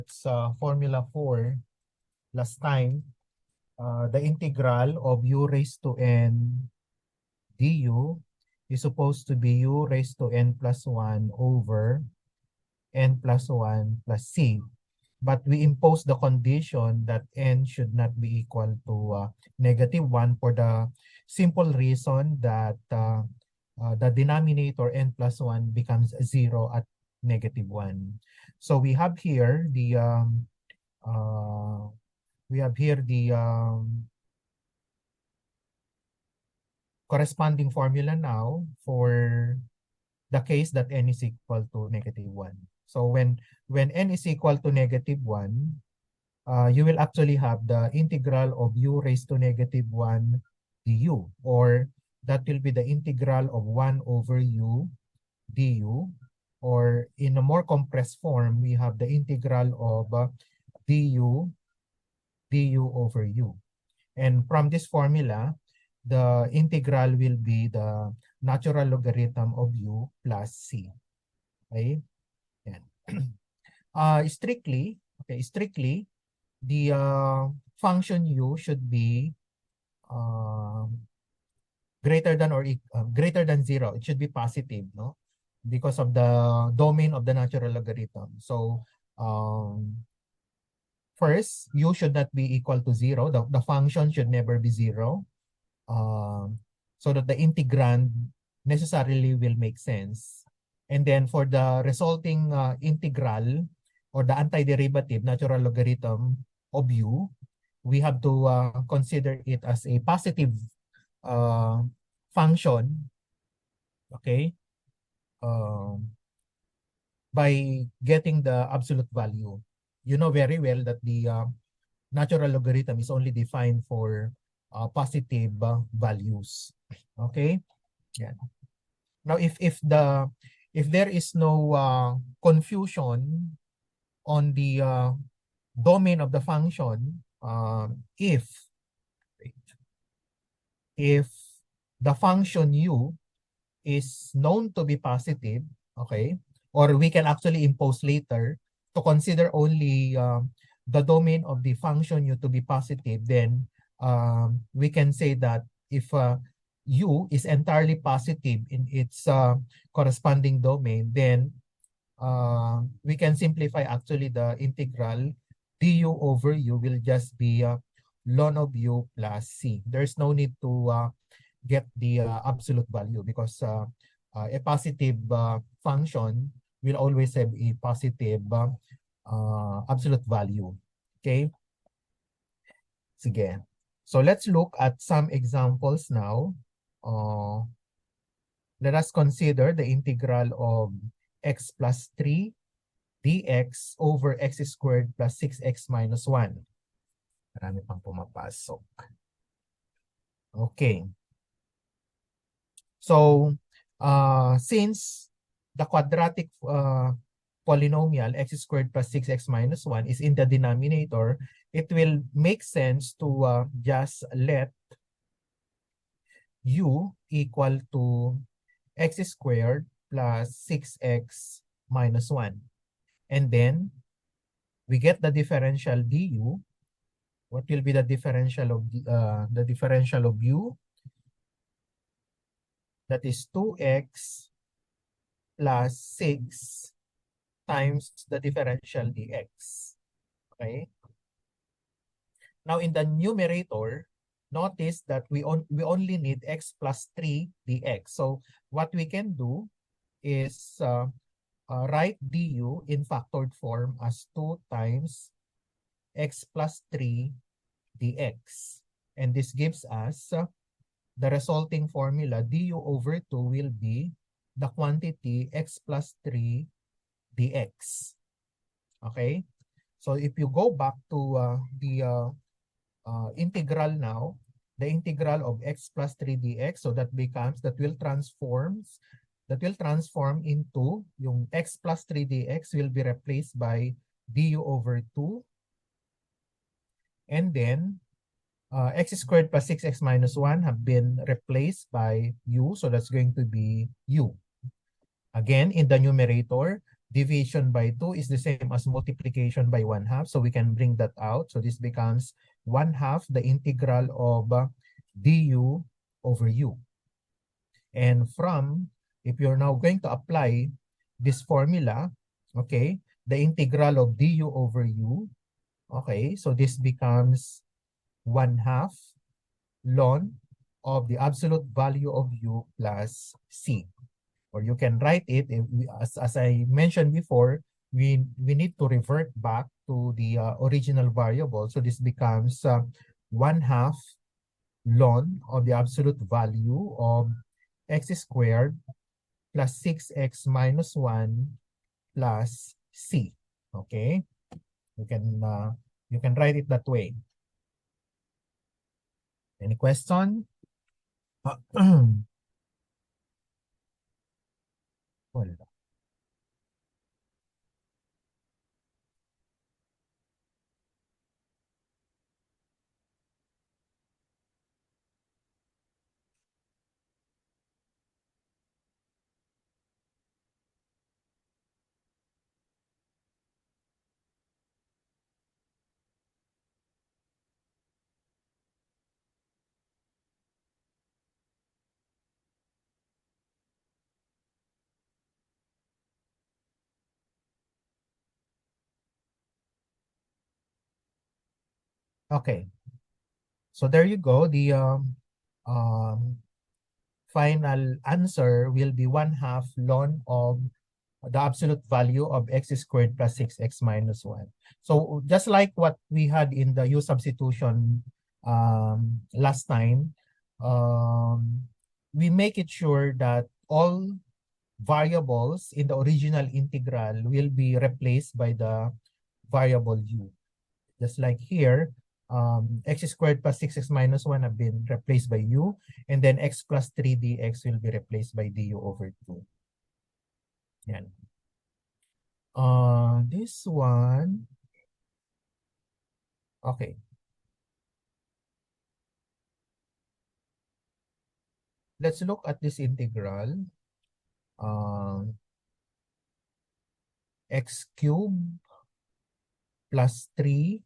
It's formula 4 last time. The integral of u raised to n du is supposed to be u raised to n plus 1 over n plus 1 plus c. But we impose the condition that n should not be equal to -1 for the simple reason that the denominator n plus 1 becomes 0 at -1. So we have here the corresponding formula now for the case that n is equal to -1. So when n is equal to -1, you will actually have the integral of u raised to -1 du, or that will be the integral of 1 over u du, or in a more compressed form, we have the integral of du over u. And from this formula, the integral will be the natural logarithm of u plus c. Okay? Yan. Strictly, the function u should be greater than or greater than 0. It should be positive, no? Because of the domain of the natural logarithm. So first, u should not be equal to 0. The function should never be 0. So that the integrand necessarily will make sense. And then for the resulting integral or the antiderivative natural logarithm of u, we have to consider it as a positive function, okay, by getting the absolute value. You know very well that the natural logarithm is only defined for positive values. Okay? Yeah. Now if there is no confusion on the domain of the function, if the function u is known to be positive, okay, or we can actually impose later to consider only the domain of the function u to be positive, then we can say that if u is entirely positive in its corresponding domain, then we can simplify actually the integral du over u will just be ln of u plus c. There's no need to get the absolute value because a positive function will always have a positive absolute value. Okay? Sige. So let's look at some examples now. Let us consider the integral of x plus 3 dx over x squared plus 6x minus 1. Marami pang pumapasok. Okay. So, since the quadratic polynomial x squared plus 6x minus 1 is in the denominator, it will make sense to just let u equal to x squared plus 6x minus 1. And then, we get the differential du. What will be the differential of u? That is 2x plus 6 times the differential dx. Okay? Now, in the numerator, notice that we only need x plus 3 dx. So, what we can do is write du in factored form as 2 times x plus 3 dx. And this gives us the resulting formula du over 2 will be the quantity x plus 3 dx. Okay? So if you go back to the integral now, the integral of x plus 3 dx, so that will transform into yung x plus 3 dx will be replaced by du over 2. And then x squared plus 6x minus 1 have been replaced by u. So that's going to be u. Again, in the numerator, division by 2 is the same as multiplication by 1/2. So we can bring that out. So this becomes 1/2 the integral of du over u. And if you're now going to apply this formula, okay, the integral of du over u, okay, so this becomes 1/2 ln of the absolute value of u plus c. Or you can write it, as I mentioned before, we need to revert back to the original variable. So this becomes 1/2 ln of the absolute value of x squared plus 6x minus 1 plus c. Okay? You can write it that way. Any question? Wala. Okay. So there you go. The final answer will be 1/2 ln of the absolute value of x squared plus 6x minus 1. So just like what we had in the u substitution last time, we make it sure that all variables in the original integral will be replaced by the variable u. Just like here, x squared plus 6x minus 1 have been replaced by u, and then x plus 3 dx will be replaced by du over 2. Yan. This one, okay. Let's look at this integral. X cubed plus 3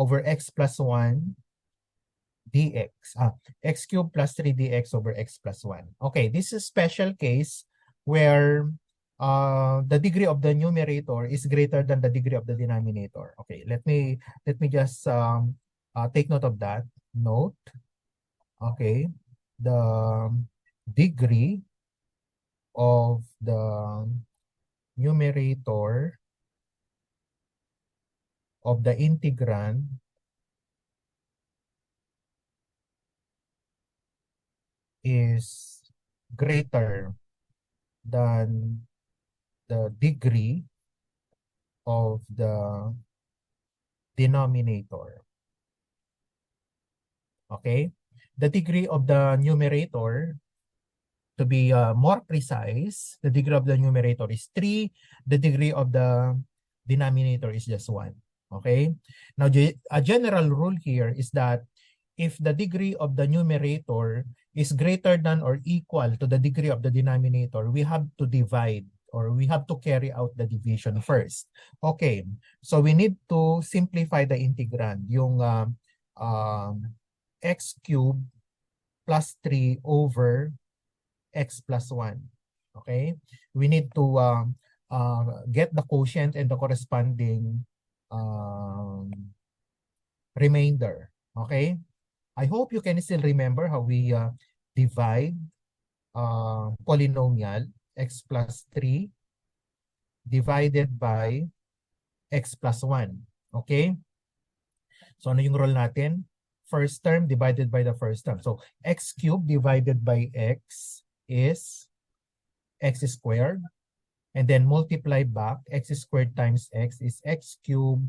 over x plus 1 dx. X cubed plus 3 dx over x plus 1. Okay, this is a special case where the degree of the numerator is greater than the degree of the denominator. Okay, let me just take note of that. Note, okay, the degree of the numerator of the integrand is greater than the degree of the denominator. Okay? The degree of the numerator, to be more precise, the degree of the numerator is 3. The degree of the denominator is just 1. Okay? Now, a general rule here is that if the degree of the numerator is greater than or equal to the degree of the denominator, we have to divide, or we have to carry out the division first. Okay, so we need to simplify the integrand. Yung x cubed plus 3 over x plus 1. Okay, we need to get the quotient and the corresponding remainder. Okay, I hope you can still remember how we divide polynomial x plus 3 divided by x plus 1. Okay? So ano yung rule natin? First term divided by the first term. So x cubed divided by x is x squared. And then multiply back, x squared times x is x cubed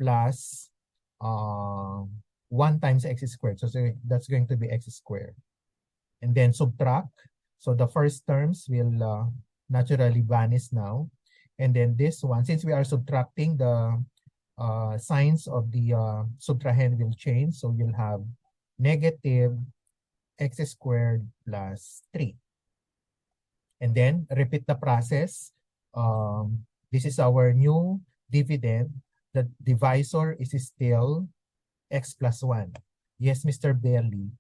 plus 1 times x squared. So that's going to be x squared. And then subtract. So the first terms will naturally vanish now. And then this one, since we are subtracting, the signs of the subtrahend will change. So you'll have negative x squared plus 3. And then repeat the process this is our new dividend. The divisor is still x plus 1. Yes, Mr. Bailey.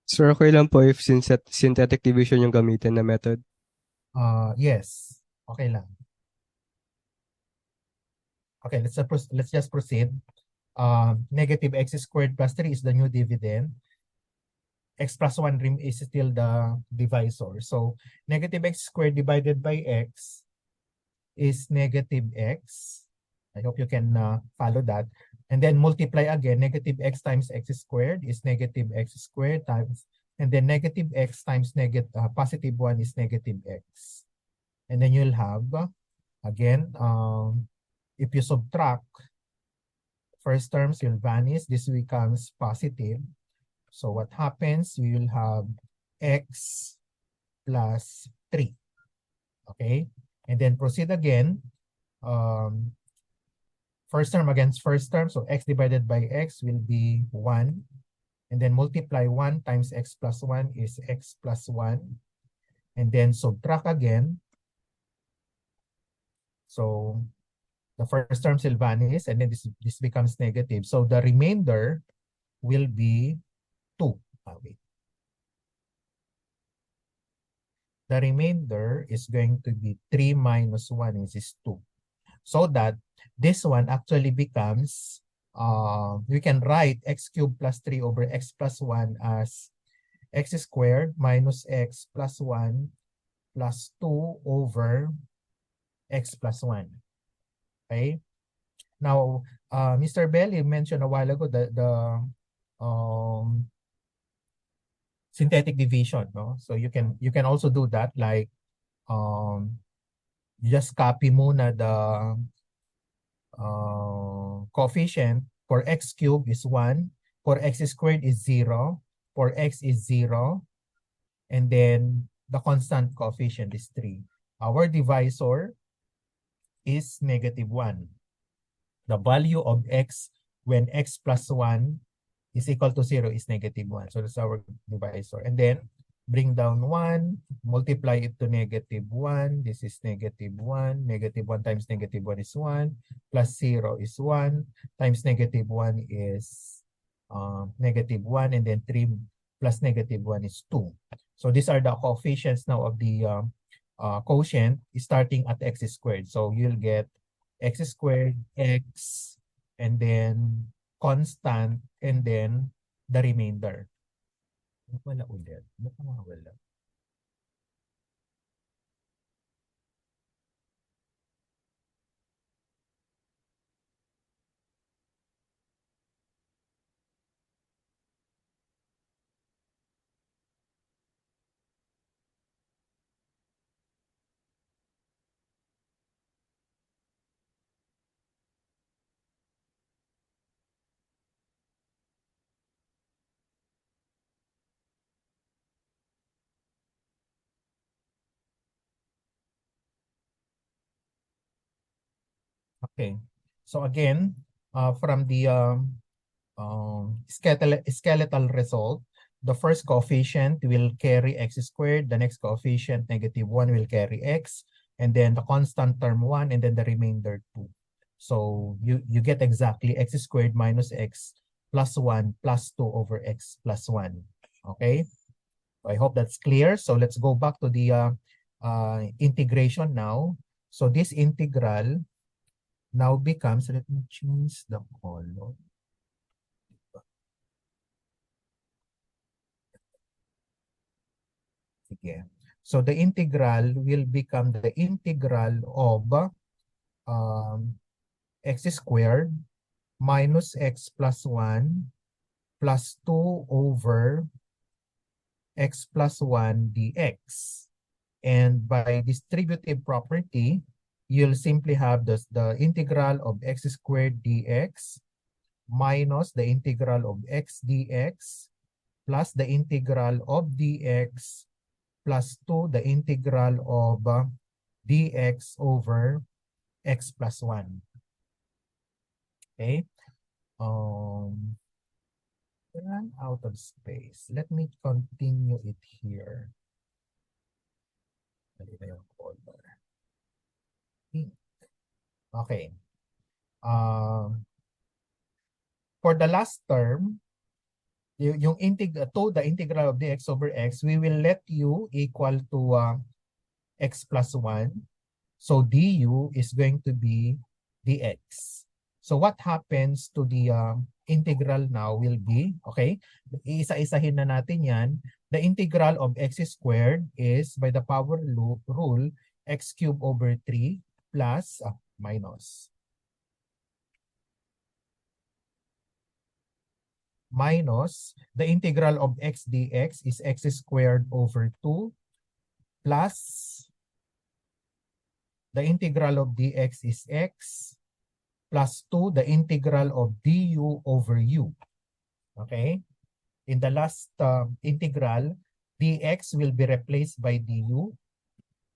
Sir, okay lang po if synthetic division yung gamitin na method. Yes. Okay lang. Okay, let's just proceed. Negative x squared plus 3 is the new dividend. X plus 1 is still the divisor. So, negative x squared divided by x is negative x. I hope you can follow that. And then multiply again, negative x times x squared is negative x squared times, and then negative x times positive 1 is negative x. And then you'll have, again, if you subtract, first terms will vanish, this becomes positive. So what happens, we will have x plus 3. Okay? And then proceed again. First term against first term, so x divided by x will be 1. And then multiply 1 times x plus 1 is x plus 1. And then subtract again. So the first term will vanish, and then this becomes negative. So the remainder will be 2. Wait. The remainder is going to be 3 minus 1, which is 2. So that this one actually becomes, we can write x cubed plus 3 over x plus 1 as x squared minus x plus 1 plus 2 over x plus 1. Okay? Now, Mr. Belli mentioned a while ago the synthetic division, no? So you can also do that, like you just copy muna the coefficient. For x cubed is 1, for x squared is 0, for x is 0, and then the constant coefficient is 3. Our divisor is negative 1. The value of x when x plus 1 is equal to 0 is negative 1. So that's our divisor. And then bring down 1, multiply it to negative 1. This is negative 1. Negative 1 times negative 1 is 1. Plus 0 is 1. Times negative 1 is negative 1. And then 3 plus negative 1 is 2. So these are the coefficients now of the quotient starting at x squared. So you'll get x squared, x, and then constant, and then the remainder. Wala ulit. Ba't wala? Okay. So again, from the skeletal result, the first coefficient will carry x squared, the next coefficient, negative 1, will carry x, and then the constant term 1, and then the remainder 2. So you get exactly x squared minus x plus 1 plus 2 over x plus 1. Okay? I hope that's clear. So let's go back to the integration now. So this integral now becomes, let me change the color. Sige. So the integral will become the integral of x squared minus x plus 1 plus 2 over x plus 1 dx. And by distributive property, you'll simply have the integral of x squared dx minus the integral of x dx plus the integral of dx plus 2 the integral of dx over x plus 1. Okay? Run out of space. Let me continue it here. Dali na yung folder. Okay. For the last term, yung the integral of dx over x, we will let u equal to x plus 1. So du is going to be dx. So what happens to the integral now will be, okay, iisa-isahin na natin yan. The integral of x squared is by the power rule, x cubed over 3 plus minus the integral of x dx is x squared over 2 plus the integral of dx is x plus 2 the integral of du over u. Okay? In the last integral, dx will be replaced by du.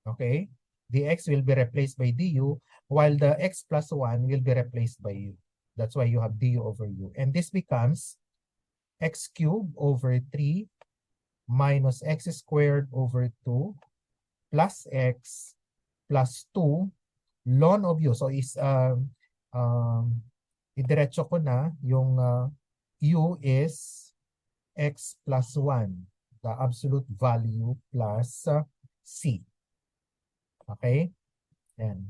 Okay? Dx will be replaced by du while the x plus 1 will be replaced by u. That's why you have du over u. And this becomes x cubed over 3 minus x squared over 2 plus x plus 2 ln of u. So is idiretso ko na yung u is x plus 1, the absolute value plus c. Okay? Yan.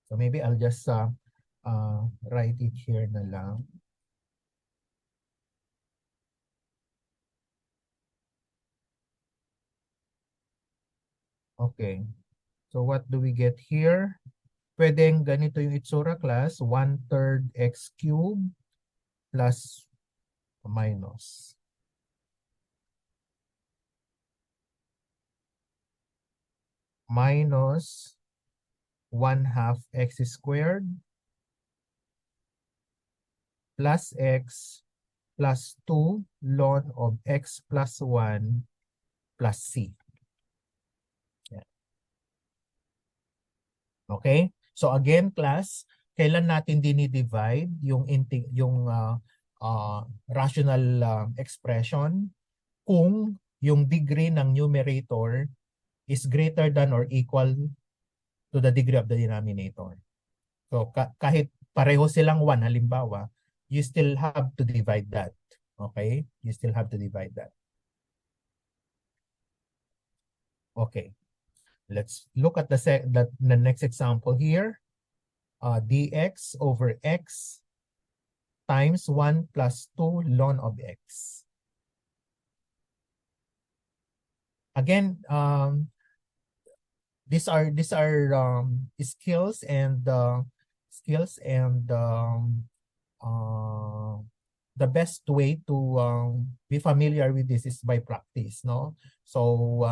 So maybe I'll just write it here na lang. Okay. So what do we get here? Pwedeng ganito yung itsura, class. 1/3 x cubed plus minus. Minus 1/2 x squared plus x plus 2 ln of x plus 1 plus c. Yan. Okay? So again, class, kailan natin dinidivide yung rational expression kung yung degree ng numerator is greater than or equal to the degree of the denominator. So kahit pareho silang 1 halimbawa, you still have to divide that. Okay? You still have to divide that. Okay. Let's look at the next example here. Dx over x times 1 plus 2 ln of x. Again, these are skills and the best way to be familiar with this is by practice, no? So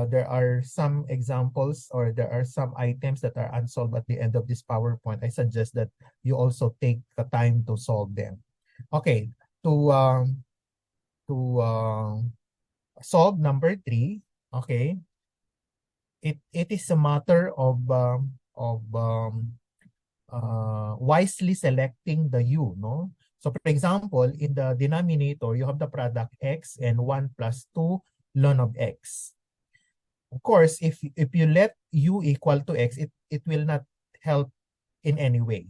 there are some examples or there are some items that are unsolved at the end of this PowerPoint. I suggest that you also take the time to solve them. Okay, to solve number 3, okay, it is a matter of wisely selecting the u, no? So for example, in the denominator, you have the product x and 1 plus 2 ln of x. Of course, if you let u equal to x, it will not help in any way.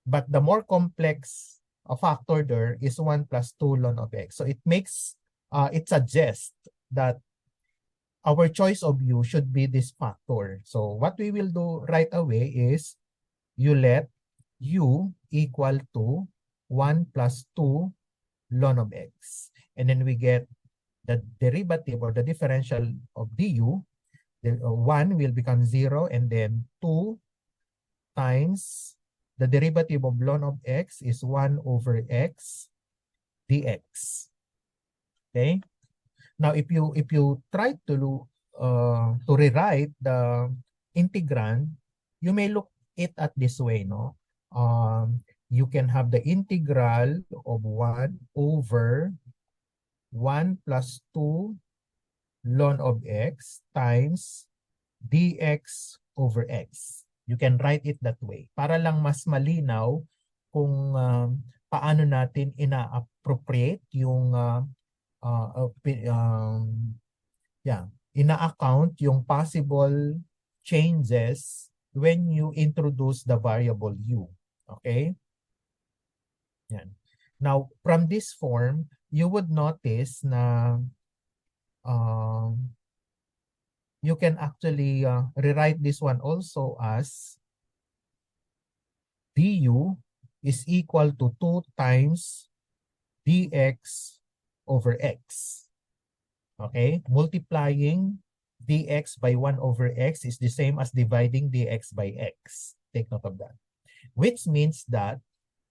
But the more complex factor there is 1 plus 2 ln of x. So it suggests that our choice of u should be this factor. So what we will do right away is you let u equal to 1 plus 2 ln of x. And then we get the derivative or the differential of du. The 1 will become 0 and then 2 times the derivative of ln of x is 1 over x dx. Okay? Now, if you try to rewrite the integrand, you may look it at this way, no? You can have the integral of 1 over 1 plus 2 ln of x times dx over x. You can write it that way para lang mas malinaw kung paano natin ina-appropriate yung ina-account yung possible changes when you introduce the variable u. Okay? Yan. Now, from this form, you would notice na you can actually rewrite this one also as du is equal to 2 times dx over x. Okay? Multiplying dx by 1 over x is the same as dividing dx by x. Take note of that. Which means that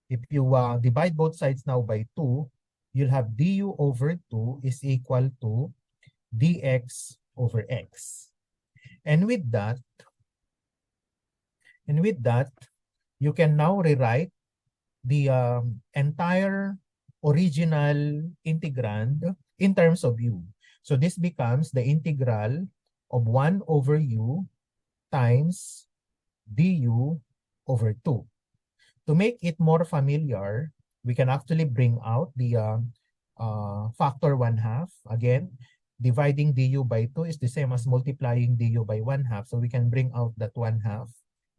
if you divide both sides now by 2, you'll have du over 2 is equal to dx over x. And with that, you can now rewrite the entire original integrand in terms of u. So this becomes the integral of 1 over u times du over 2. To make it more familiar, we can actually bring out the factor 1/2. Again, dividing du by 2 is the same as multiplying du by 1/2. So we can bring out that 1/2.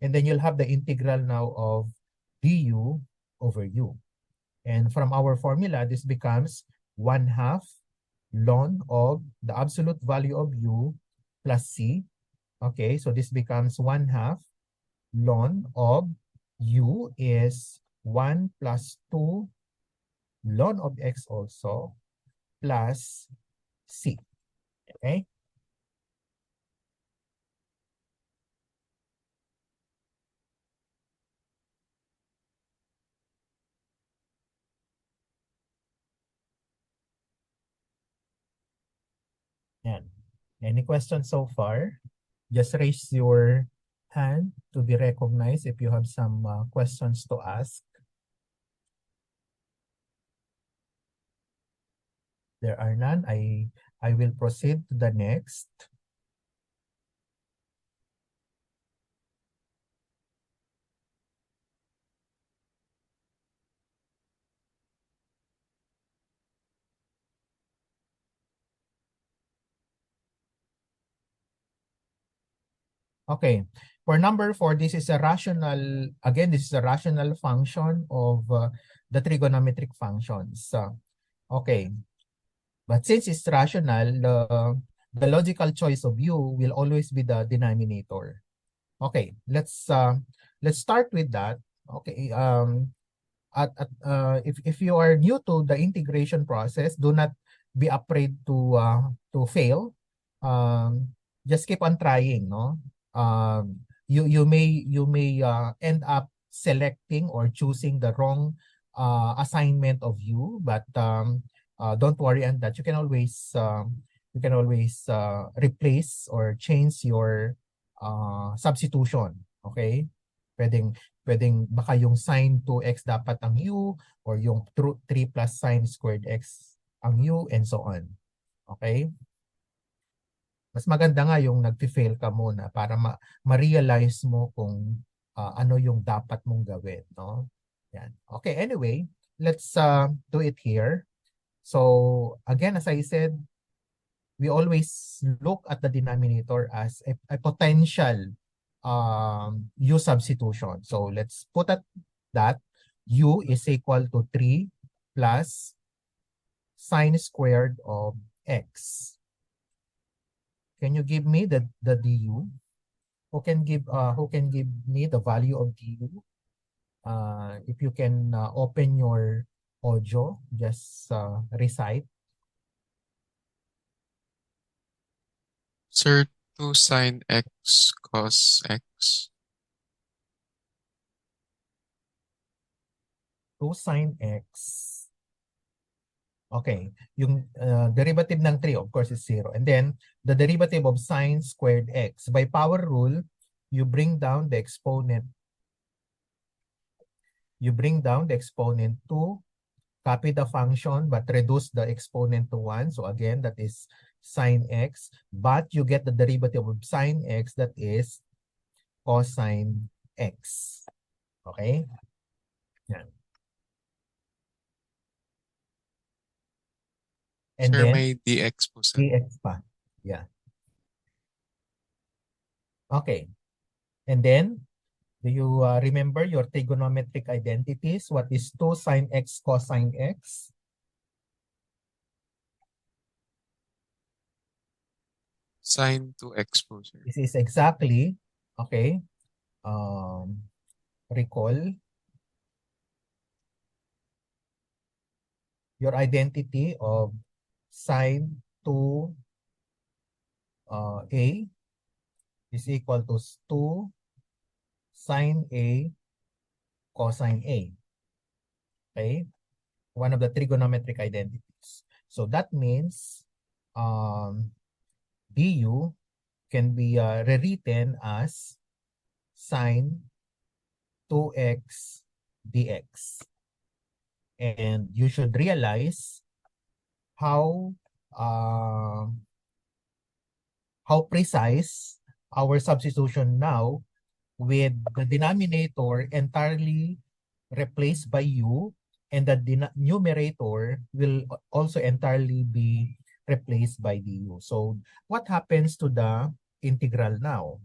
And then you'll have the integral now of du over u. And from our formula, this becomes 1/2 ln of the absolute value of u plus c. Okay, so this becomes 1/2 ln of u is 1 plus 2 ln of x also plus c. Okay? Yan. Any questions so far? Just raise your hand to be recognized if you have some questions to ask. There are none. I will proceed to the next. Okay. For number 4, this is a rational, again, this is a rational function of the trigonometric functions. Okay. But since it's rational, the logical choice of u will always be the denominator. Okay, let's start with that. Okay, if you are new to the integration process, do not be afraid to fail. Just keep on trying, no? You may end up selecting or choosing the wrong assignment of u, but don't worry on that. You can always replace or change your substitution. Okay? Pwedeng baka yung sine 2x dapat ang u, or yung 3 plus sine squared x ang u, and so on. Okay? Mas maganda nga yung nag-fail ka muna para ma-realize mo kung ano yung dapat mong gawin, no? Yan. Okay, anyway, let's do it here. So, again, as I said, we always look at the denominator as a potential u substitution. So, let's put that u is equal to 3 plus sine squared of x. Can you give me the du? Who can give me the value of du? If you can open your audio, just recite. Sir, 2 sine x cos x. 2 sine x. Okay. Yung derivative ng 3, of course, is 0. And then, the derivative of sine squared x. By power rule, you bring down the exponent. You bring down the exponent to copy the function but reduce the exponent to 1. So again, that is sine x. But you get the derivative of sine x, that is cosine x. Okay? Yan. And Sir, then, may dx po sir. dx pa. Yeah. Okay. And then, do you remember your trigonometric identities? What is 2 sine x cosine x? Sine 2x po, sir. This is exactly, okay, recall your identity of sine 2 a is equal to 2 sine a cosine a. Okay? One of the trigonometric identities. So that means du can be rewritten as sine 2x dx. And you should realize how precise our substitution now with the denominator entirely replaced by u, and the numerator will also entirely be replaced by du. So what happens to the integral now?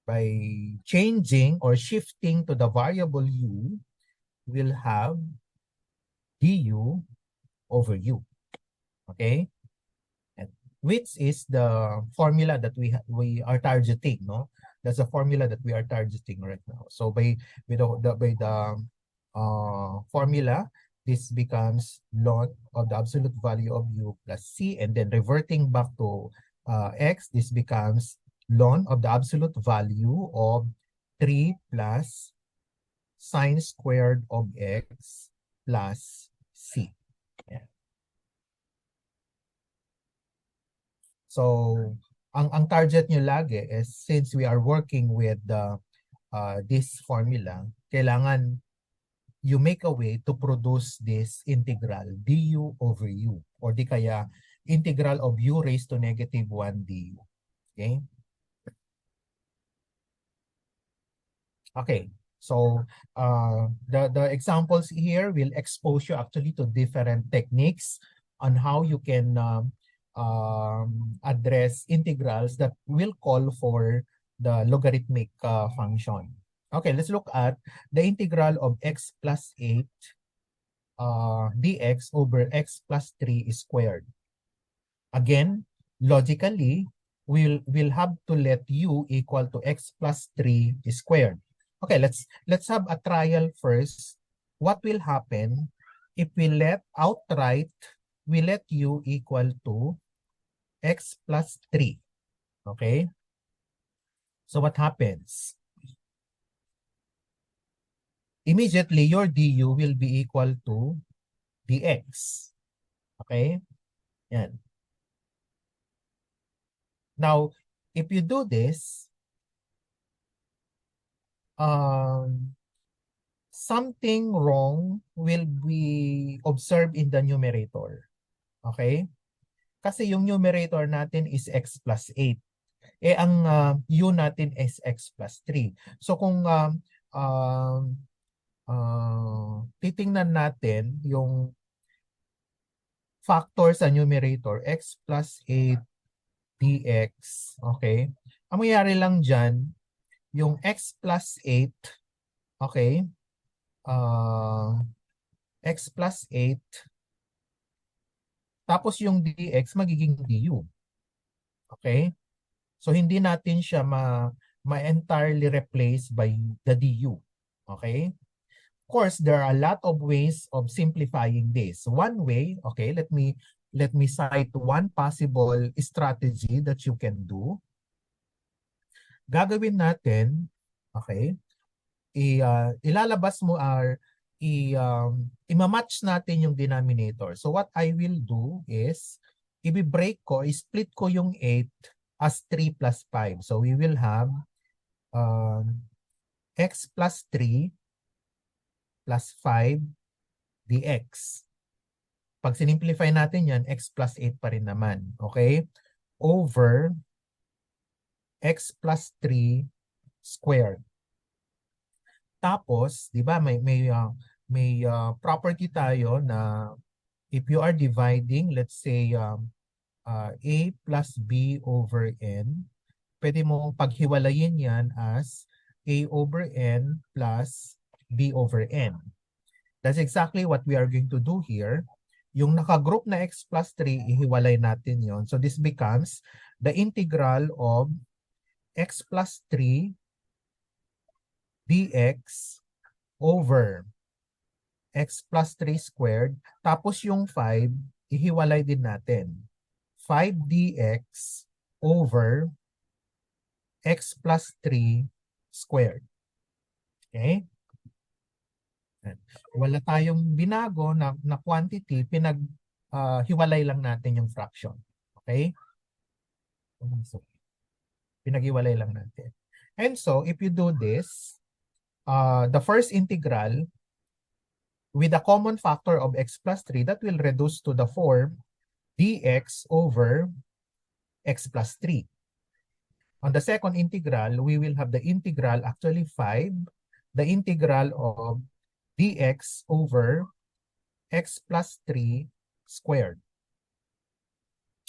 By changing or shifting to the variable u, we'll have du over u. Okay? And which is the formula that we are targeting, no? That's the formula that we are targeting right now. So by the formula, this becomes log of the absolute value of u plus c, and then reverting back to x, this becomes ln of the absolute value of 3 plus sine squared of x plus c. Yeah. So, ang target nyo lagi is, since we are working with this formula, kailangan you make a way to produce this integral du over u, or di kaya integral of u raised to negative 1 du. Okay? Okay. So, the examples here will expose you actually to different techniques on how you can address integrals that will call for the logarithmic function. Okay, let's look at the integral of x plus 8 dx over x plus 3 squared. Again, logically, we'll have to let u equal to x plus 3 squared. Okay, let's have a trial first. What will happen if we let outright, we let u equal to x plus 3? Okay? So what happens? Immediately, your du will be equal to dx. Okay? Yan. Now, if you do this, something wrong will be observed in the numerator. Okay? Kasi yung numerator natin is x plus 8. Eh, ang u natin is x plus 3. So, kung titingnan natin yung factor sa numerator, x plus 8 dx, okay? Ang mangyayari lang dyan, yung x plus 8, okay? X plus 8, tapos yung dx magiging du. Okay? So, hindi natin siya ma-entirely replace by the du. Okay? Of course, there are a lot of ways of simplifying this. One way, okay, let me cite one possible strategy that you can do. Gagawin natin, okay, ilalabas mo i-match natin yung denominator. So what I will do is, i-break ko, i-split ko yung 8 as 3 plus 5. So we will have x plus 3 plus 5 dx. Pag sinimplify natin yan, x plus 8 pa rin naman. Okay? Over x plus 3 squared. Tapos, di ba, may property tayo na if you are dividing, let's say, A plus B over N. Pwede mong paghiwalayin yan as A over N plus B over N. That's exactly what we are going to do here. Yung nakagroup na x plus 3, ihiwalay natin yon. So this becomes the integral of x plus 3 dx over x plus 3 squared. Tapos yung 5, ihiwalay din natin. 5 dx over x plus 3 squared. Okay? Wala tayong binago na quantity, hiwalay lang natin yung fraction. Okay? So, pinaghiwalay lang natin. And so, if you do this, the first integral with a common factor of x plus 3, that will reduce to the form dx over x plus 3. On the second integral, we will have the integral, actually 5, the integral of dx over x plus 3 squared.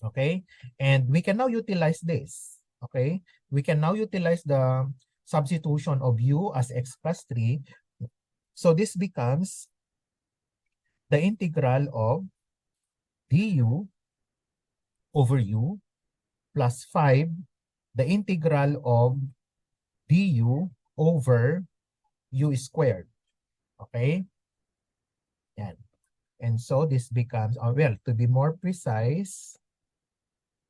Okay? And we can now utilize this. Okay? We can now utilize the substitution of u as x plus 3. So this becomes the integral of du over u plus 5, the integral of du over u squared. Okay? Yan. And so this becomes, well, to be more precise,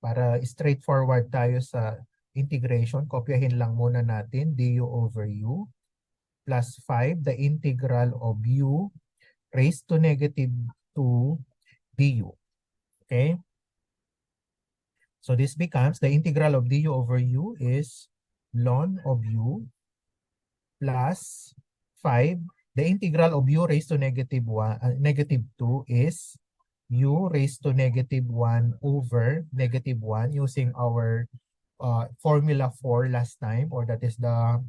para straightforward tayo sa integration, kopyahin lang muna natin du over u plus 5, the integral of u raised to negative 2 du. Okay? So this becomes, the integral of du over u is ln of u plus 5. The integral of u raised to negative 2 is u raised to negative 1 over negative 1 using our formula 4 last time, or that is the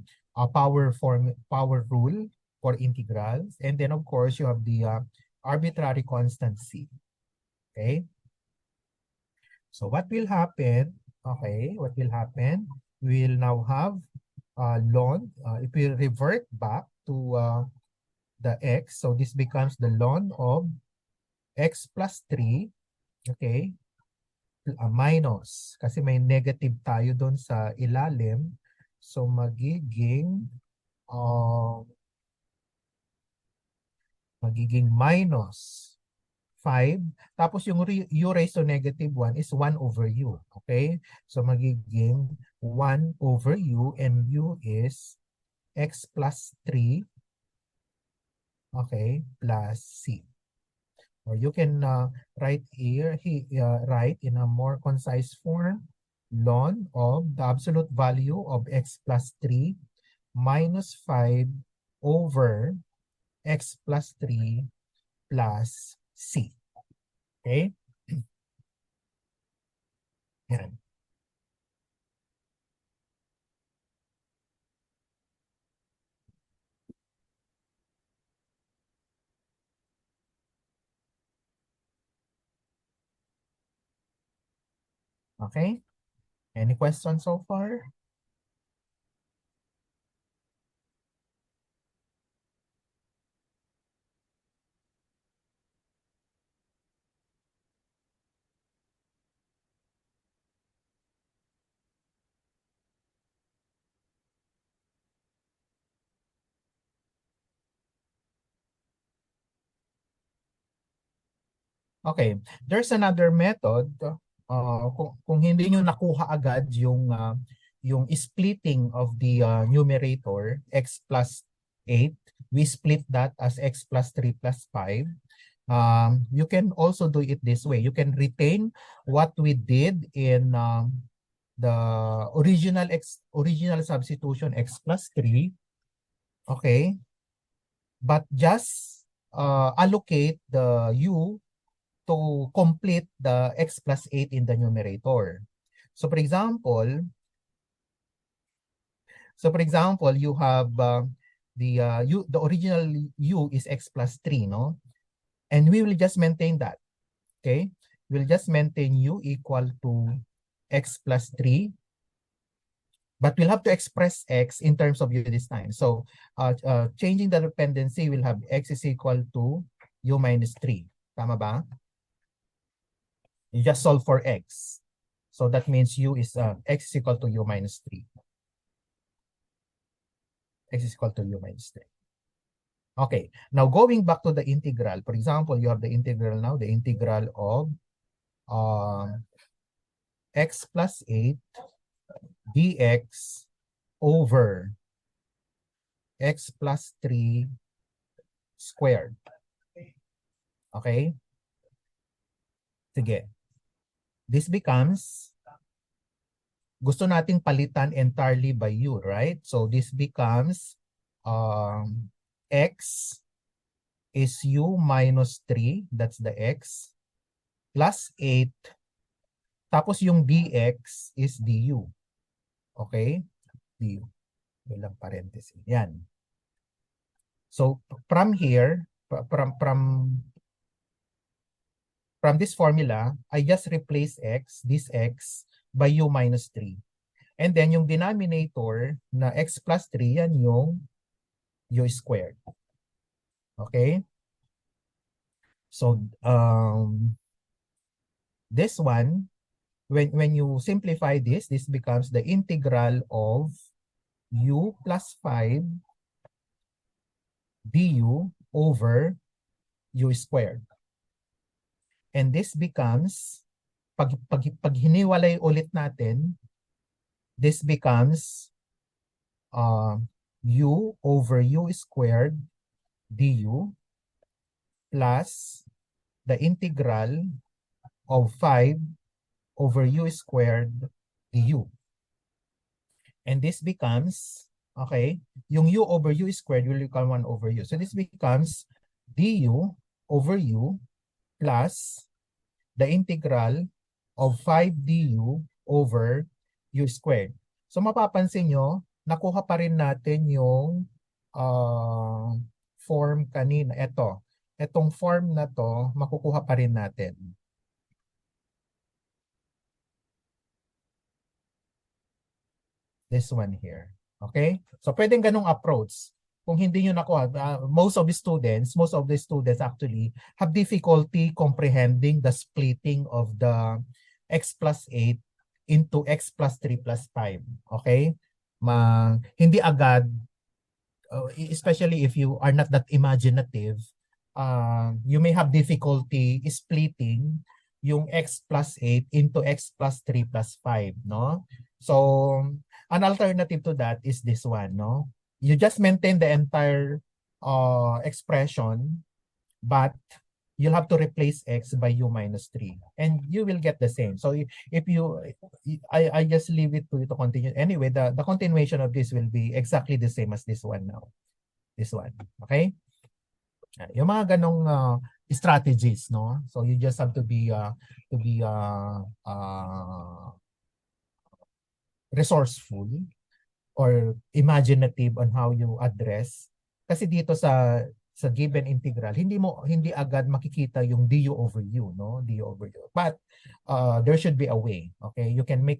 power rule for integrals. And then of course you have the arbitrary constant c. Okay? So what will happen? Okay, what will happen? We will now have ln, if we revert back to the x, so this becomes the ln of x plus 3, okay, minus, kasi may negative tayo doon sa ilalim, so magiging minus 5, tapos yung u raised to negative 1 is 1 over u, okay? So magiging 1 over u, and u is x plus 3, okay, plus c. Or you can write here, write in a more concise form, ln of the absolute value of x plus 3 minus 5 over x plus 3 plus c. Okay? Yan. Okay? Any questions so far? Okay, there's another method. Kung hindi nyo nakuha agad yung splitting of the numerator, x plus 8, we split that as x plus 3 plus 5. You can also do it this way. You can retain what we did in the original substitution, x plus 3. Okay, but just allocate the u to complete the x plus 8 in the numerator. So for example, you have the original u is x plus 3, no? And we will just maintain that. Okay? we'll just maintain u equal to x plus 3. But we'll have to express x in terms of u this time. So changing the dependency, we'll have x is equal to u minus 3. Tama ba? You just solve for x. So that means u is x is equal to u minus 3. X is equal to u minus 3. Okay, now going back to the integral. For example, you have the integral now, the integral of x plus 8 dx over x plus 3 squared. Okay? Sige. This becomes, gusto nating palitan entirely by u, right? So this becomes x is u minus 3, that's the x, plus 8, tapos yung dx is du. Okay? Du. Walang parenthesis. Yan. So from here, from this formula, I just replace this x, by u minus 3. And then yung denominator na x plus 3, yan yung u squared. Okay? So this one, when you simplify this becomes the integral of u plus 5 du over u squared. And this becomes, pag hiniwalay ulit natin, this becomes u over u squared du plus the integral of 5 over u squared du. And this becomes, okay, yung u over u squared will become 1 over u. So this becomes du over u plus the integral of 5 du over u squared. So mapapansin nyo, nakuha pa rin natin yung form kanina. Itong form na to, makukuha pa rin natin. This one here. Okay? So pwedeng ganong approach. Kung hindi nyo nakuha, most of the students actually have difficulty comprehending the splitting of the x plus 8 into x plus 3 plus 5. Okay? Hindi agad, especially if you are not that imaginative, you may have difficulty splitting yung x plus 8 into x plus 3 plus 5, no? So, an alternative to that is this one, no? You just maintain the entire expression, but you'll have to replace x by u minus 3, and you will get the same. So if you, I just leave it to you to continue. Anyway, the continuation of this will be exactly the same as this one now. This one, okay? Yung mga ganong strategies, no? So you just have to be resourceful or imaginative on how you address. Kasi dito sa given integral, hindi agad makikita yung du over u, no? Du over u. But there should be a way, okay? You can make